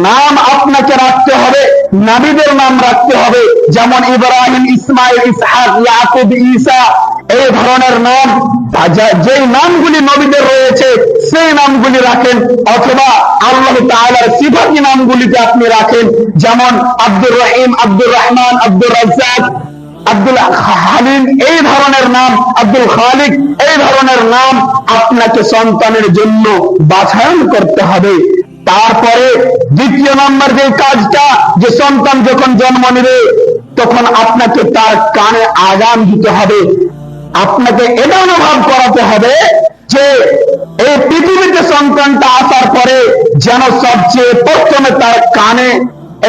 নাম আপনাকে রাখতে হবে, নবীদের নাম রাখতে হবে, যেমন ইব্রাহিম, ইসমাইল, ইসহাক, ইয়াকুব, ঈসা, এই ধরনের নাম। যেই নামগুলি নবীদের রয়েছে সেই নামগুলি রাখেন, অথবা আল্লাহ তাআলার সিফাতি নামগুলিকে আপনি রাখেন, যেমন আব্দুর রহিম, আব্দুর রহমান, আব্দুর রাজ্জাক, আব্দুল হালিম, এই ধরনের নাম, আব্দুল খালিক, এই ধরনের নাম আপনাকে সন্তানের জন্য বাছাই করতে হবে। তারপরে দ্বিতীয় নম্বর যে কাজটা, যে সন্তান যখন জন্ম নেবে তখন আপনাকে তার কানে আযান দিতে হবে। আপনাকে এটা অনুভব করাতে হবে যে এই পৃথিবীতে সন্তানটা আসার পরে যেন সবচেয়ে প্রথমে তার কানে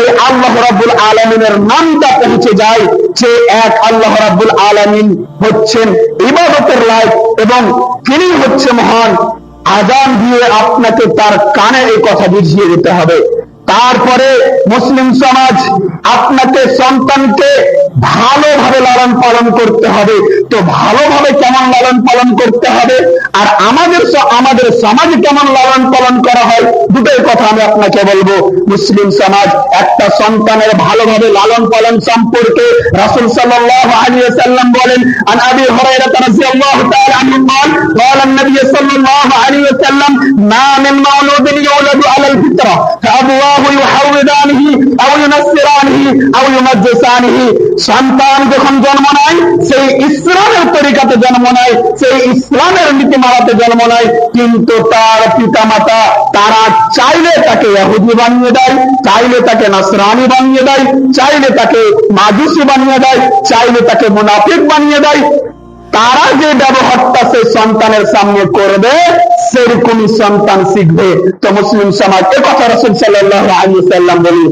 এই আল্লাহ রাব্বুল আলামিনের নামটা পৌঁছে যায়, যে এক আল্লাহ রাব্বুল আলামিন হচ্ছেন ইবাদতের লায়ক এবং তিনি হচ্ছে মহান। আযান দিয়ে আপনাকে তার কানে এই কথা বুঝিয়ে দিতে হবে। তারপরে মুসলিম সমাজ আপনাকে সন্তানকে ভালোভাবে লালন পালন করতে হবে। তো ভালোভাবে কেমন লালন পালন করতে হবে আর আমাদের সমাজে কেমন লালন পালন করা হয়, দুটোই কথা আমি আপনাকে বলবো। মুসলিম সমাজ একটা সন্তানের ভালোভাবে লালন পালন সম্পর্কে রাসূল সাল্লাল্লাহু আলাইহি ওয়াসাল্লাম বলেন, আন আবি হুরায়রা রাদিয়াল্লাহু তাআলা আনহু قال قال النبي صلى الله عليه وسلم ما من مولود يولد على الفطرة فأبواه يحودانه أو ينصرانه أو يمجسانه। সন্তান যখন জন্ম নেয় সেই ইসলামের তরিকাতে জন্ম নেয়, সেই ইসলামের নীতিমালাতে জন্ম নেয়, কিন্তু তার পিতামাতা তারা চাইলে তাকে ইহুদি বানিয়ে দেয়, চাইলে তাকে নাসরানি বানিয়ে দেয়, চাইলে তাকে মাজুসি বানিয়ে দেয়, চাইলে তাকে মুনাফিক বানিয়ে দেয়। তারা যে ব্যবহারটা সেই সন্তানের সামনে করবে সেরকমই সন্তান শিখবে। তো মুসলিম সমাজ একথা রাসূল সাল্লাল্লাহু আলাইহি ওয়াসাল্লাম বলেন।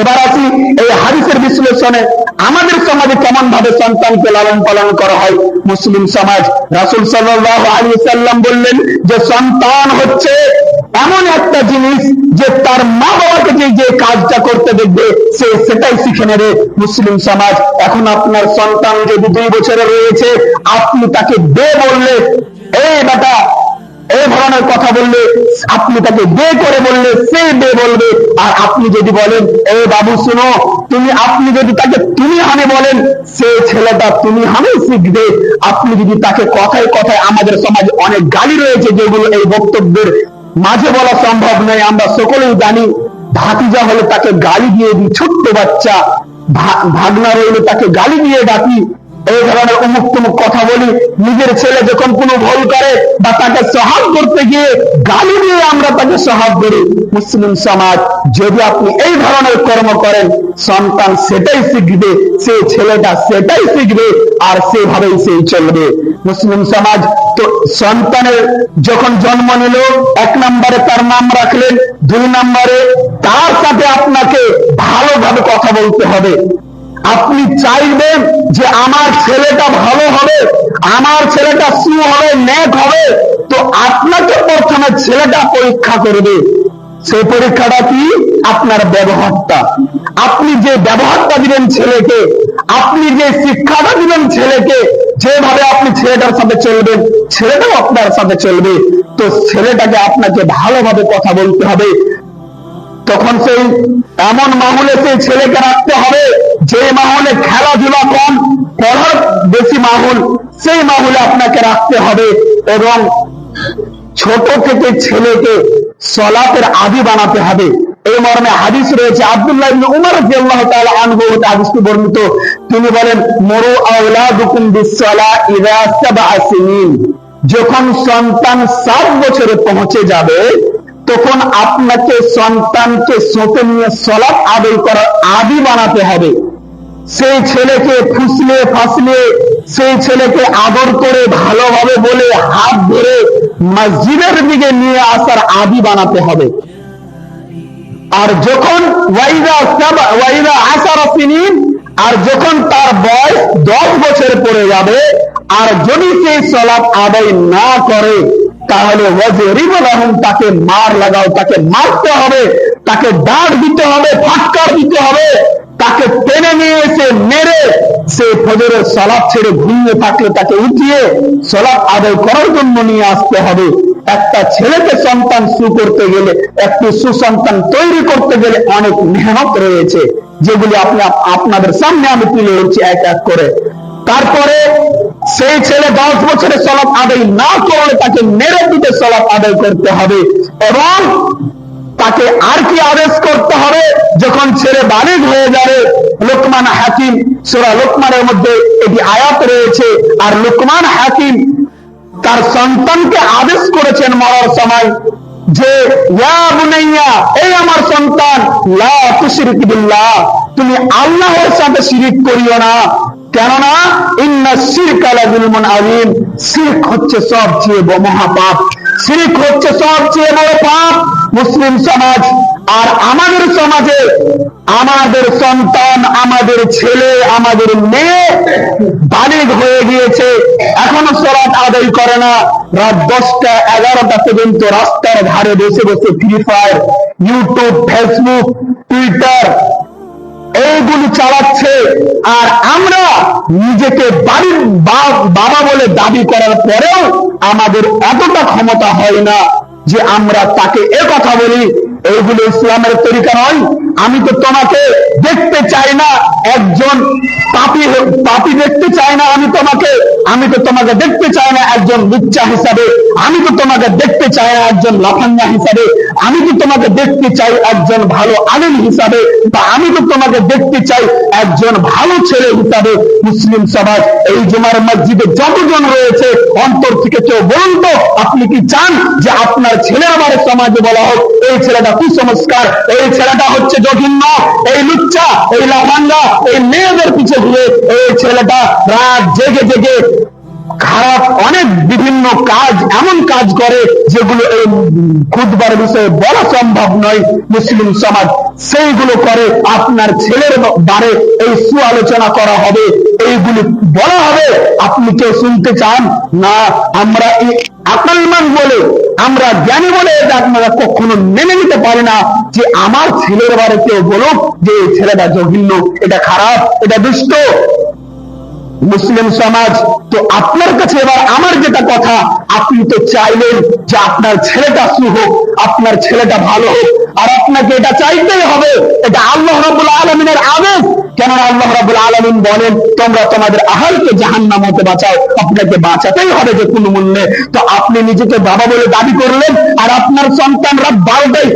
এবার আসি এই হাদিসের বিশ্লেষণে, আমাদের সমাজে কেমন ভাবে সন্তানকে লালন পালন করা হয়। মুসলিম সমাজ, রাসূল সাল্লাল্লাহু আলাইহি ওয়াসাল্লাম বললেন যে সন্তান হচ্ছে এমন একটা জিনিস যে তার মা বাবাকে যে কাজটা করতে দেখবে সে সেটাই শিখে নেবে। মুসলিম সমাজ, এখন আপনার সন্তান যদি 2 বছরের রয়েছে, আপনি তাকে বে বললে, এই বেটা, এই ধরনের কথা বললে, আপনি তাকে বে করে বললে সে বে বলবে। আর আপনি যদি বলেন এই বাবু শুনো, আপনি যদি তাকে তুমি আমি বলেন, সে ছেলেটা তুমি আমি শিখবে। আপনি যদি তাকে কথায় কথায়, আমাদের সমাজে অনেক গালি রয়েছে যেগুলো এই বক্তব্যের মাঝে বলা সম্ভব নয়, আমরা সকলেই জানি। ভাতিজা হলে তাকে গালি দিয়ে দিই, ছোট্ট বাচ্চা, ভাগনা রইলে তাকে গালি দিয়ে ডাকি, এই ধরনের অমুক তমুক কথা বলি। নিজের ছেলে যখন কোনো ভুল করে বা তাকে সহাব করতে গিয়ে গালি দিয়ে আমরা তাকে সহাব করি। মুসলিম সমাজ, যদি আপনি এই ধরনের কর্ম করেন, সন্তান সেটাই শিখবে, সে ছেলেটা সেটাই শিখবে, আর সেভাবেই সেই চলবে। মুসলিম সমাজ, তো সন্তানের যখন জন্ম নিল, 1 নম্বরে তার নাম রাখলেন, 2 নম্বরে তার সাথে আপনাকে ভালোভাবে কথা বলতে হবে। আপনি চাইবেন যে আমার ছেলেটা ভালো হবে, আমার ছেলেটা সু হবে, নেক হবে, তো আপনাকে প্রথমে ছেলেটা পরীক্ষা করবে। সেই পরীক্ষাটা কি? আপনার ব্যবহারটা। আপনি যে ব্যবহারটা দিবেন ছেলেকে, আপনি যে শিক্ষাটা দিবেন ছেলেকে, যেভাবে আপনি ছেলেটার সাথে চলবেন, ছেলেটাও আপনার সাথে চলবে। তো ছেলেটাকে আপনাকে ভালোভাবে কথা বলতে হবে। তখন সেই এমন মাহলে সেই ছেলেকে রাখতে হবে যে মাহলে খেলাধুলা কম, পড়ার বেশি মাহল, সেই মাহলে আপনাকে রাখতে হবে। এবং ছোট থেকে ছেলেকে সলাতের আদি বানাতে হবে। এই মর্মে হাদিস রয়েছে, আব্দুল্লাহ ইবনে উমর রাদিয়াল্লাহু তাআলা আনহু হতে হাদিসটি বর্ণিত। তিনি বলেন, মুরু আওলাদুকুম বিস-সালাহ ইযা সাবআ সিনিন। যখন সন্তান 7 বছরে পৌঁছে যাবে, তখন আপনাকে সন্তানকে সাথে নিয়ে সালাত আদায় করার আদি বানাতে হবে। সেই ছেলেকে ফুসলে ফাসলে, সেই ছেলেকে আদর করে ভালোভাবে বলে হাত ধরে মসজিদের দিকে নিয়ে আসার আদি বানাতে হবে। আর যখন ওয়াইদা আশারা সিনিন, আর যখন তার বয়স 10 বছর পড়ে যাবে, আর যদি সেই সালাত আদায় না করে, তাহলে তাকে মার লাগাও, তাকে মারতে হবে, তাকে ডাঁট দিতে হবে, ফাটকার দিতে হবে, তাকে টেনে নিয়ে এসে মেরে সে ফজরের সালাত ছেড়ে ঘুমিয়ে থাকলে তাকে উঠিয়ে সালাত আদায় করার জন্য নিয়ে আসতে হবে। একটা ছেলেকে সন্তান করতে গেলে, একটি সুসন্তান তৈরি করতে গেলে অনেক মেহনত রয়েছে, যেগুলি আপনাদের সামনে আমি তুলে ধরছি এক এক করে। তারপরে সেই ছেলে 10 বছরের সালাত আদায় না করলে তাকে মেরে দিতে সালাত আদায় করতে হবে। এবং তাকে আর কি আদেশ করতে হবে, যখন ছেলে বালিগ হয়ে যাবে, লোকমান হাকিম সূরা লোকমানের মধ্যে এটি আয়াত রয়েছে। আর লোকমান হাকিম তার সন্তানকে আদেশ করেছেন মরার সময় যে, ইয়া বুনাইয়া, এই আমার সন্তান, লা তুশরিক বিল্লাহ, তুমি আল্লাহর সাথে শিরিক করিও না। কেননা ইন্না শিরকা লাযুলমুন আযীম, শিরক হচ্ছে সবচেয়ে মহাপাপ, শিরক হচ্ছে সবচেয়ে বড় পাপ। মুসলিম সমাজ আর আমাদের সমাজে আমাদের সন্তান, আমাদের ছেলে, আমাদের মেয়ে বালিগ হয়ে গিয়েছে, এখনো সালাত আদায় করে না। রাত 10টা 11টা পর্যন্ত রাস্তার ধারে বসে বসে free fire, YouTube, Facebook, Twitter এইগুলি চালাচ্ছে। আর আমরা নিজেকে বাড়ির বাবা বলে দাবি করার পরেও আমাদের এতটা ক্ষমতা হয় না যে আমরা তাকে কথা বলি, এইগুলো ইসলামের তরিকা নয়। আমি তো তোমাকে দেখতে চাই না একজন পাপী দেখতে চাই না, আমি তো তোমাকে দেখতে চাই না একজন লুচ্চা হিসাবে, আমি তো তোমাকে দেখতে চাই না একজন লাফাঙ্গা হিসাবে, আমি তো তোমাকে দেখতে চাই একজন ভালো আলেম হিসাবে, বা আমি তো তোমাকে দেখতে চাই একজন ভালো ছেলে হিসাবে। মুসলিম সমাজ, এই জুমার মসজিদে যতজন রয়েছে, অন্তর থেকে কেউ বলুন তো, আপনি কি চান যে আপনার ছেলের বারে সমাজে বলা হোক এই ছেলেটা কুসংস্কার, এই ছেলেটা হচ্ছে জঘন্য, এই লুচ্চা, এই লাফাঙ্গা, এই মেয়েদের পিছে ঘুরে এই ছেলেটা রাত জেগে জেগে খারাপ অনেক বিভিন্ন কাজ, এমন কাজ করে যেগুলো এই খুতবার বিষয়ে বলা সম্ভব নয়। মুসলিম সমাজ সেইগুলো করে, আপনার ছেলের বারে এই সুআলোচনা করা হবে, এইগুলি বলা হবে, আপনি কেউ শুনতে চান না। আমরা আকলমান বলে, আমরা জ্ঞানী বলে এটা আপনারা কখনো মেনে নিতে পারি না যে আমার ছেলের বারে কেউ বলুক যে এই ছেলেটা জঘন্য, এটা খারাপ, এটা দুষ্ট। মুসলিম সমাজ তো আপনার কাছে এবার আমার যেটা কথা, আপনি তো চাইলেন যে আপনার ছেলেটা হোক, আপনার ছেলেটা ভালো হোক, আর আপনাকে এটা চাইতেই হবে। এটা আল্লাহ রাব্বুল আলামিনের আদেশ। কেননা আল্লাহ রাব্বুল আলামিন বলেন, তোমরা তোমাদের আহলকে জাহান্নাম হতে বাঁচাও, আপনাকে বাঁচাতেই হবে যে কোনো মূল্যে। তো আপনি নিজেকে বাবা বলে দাবি করলেন, আর আপনার সন্তান রাত 12টায়